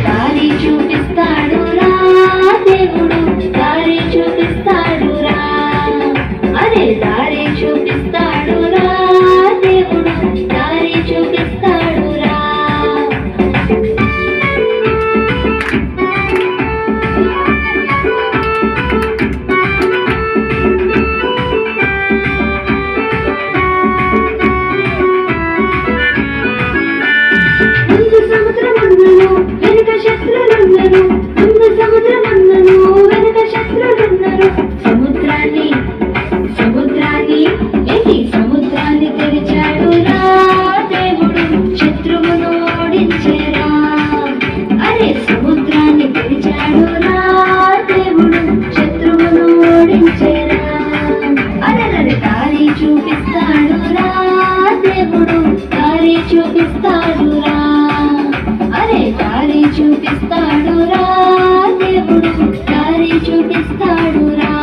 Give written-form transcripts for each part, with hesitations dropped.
దారి చూపిస్తాడు రా దేవుడు, దారి చూపిస్తాడు రా. అరే దారి చూపిస్తాడు రా దేవుడు, దారి చూపిస్తాడు రా. ముందు సముద్రమున్నను వెనుక శత్రులున్నను, ముందు సముద్రమున్నను వెనుక శత్రులున్నను. సముద్రాన్ని తెరిచాడు రా దేవుడు, శత్రువును ఓడించేరా. అరే సముద్రాన్ని తెరిచాడు రా దేవుడు, శత్రువును ఓడించేరా. అరే దారి చూపిస్తాడు రా దేవుడు, దారి చూపిస్తాడు రా. అరే దారి చూపిస్తాడు రా దేవుడు, దారి చూపిస్తాడు రా.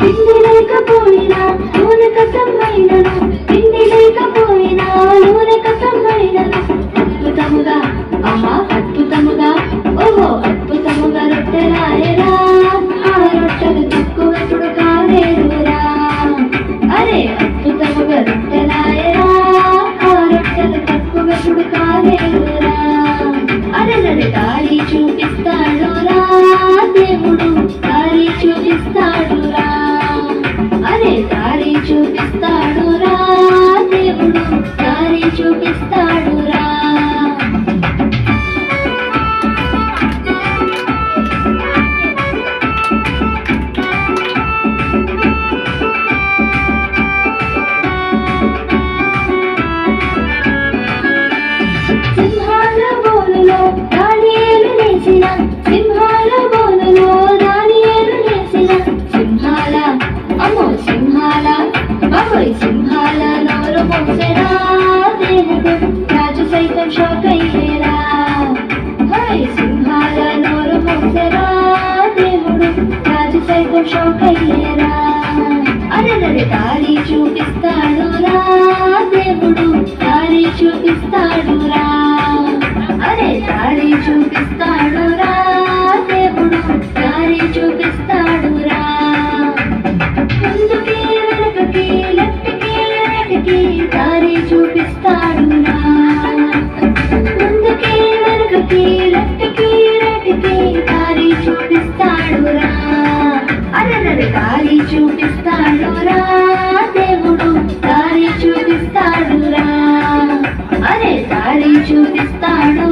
తిండి లేకపోయినా నూనె కసమైనను, తిండి లేకపోయినా నూనె కసమైనను. అద్భుతముగా అద్భుతముగా ఓహో అద్భుతముగా రొట్టెలాయరా, ఆ రొట్టెలు తక్కువెప్పుడు కాలేరురా. అరే అద్భుతముగా రొట్టెలాయరా, ఆ రొట్టెలు తక్కువెప్పుడు కాలేరురా. అరే దారి చూపిస్తాడు రా దేవుడు, దారి చూపిస్తాడు రా. అరే దారి చూపిస్తాడు రా దేవుడు, దారి చూపిస్తాడు రా. సింహాల బోనులో దానియేలు లేచిన, సింహాల బోనులో దానియేలు లేచిన. సింహాల సింహాల నోరు మూసెరా దేవుడు, రాజు సైతం షాక్ అయ్యేరా. సింహాల నోరు మూసెరా దేవుడు, రాజు సైతం షాక్ అయ్యేరా. అరే దారి చూపిస్తాడు రా దేవుడు, దారి చూపిస్తాడు రా. అరే దారి చూపిస్తాడు రా దేవుడు, దారి చూపిస్తాడు రా. ముందుకి వెనకకి లెఫ్ట్కి రైట్కి దారి చూపిస్తాడు రా. ముందుకి వెనకకి లెఫ్ట్కి రైట్కి దారి చూపిస్తాడు రా. అరే దారి చూపిస్తాడు రా దేవుడు, దారి చూపిస్తాడు రా. అరే దారి చూపిస్తాడు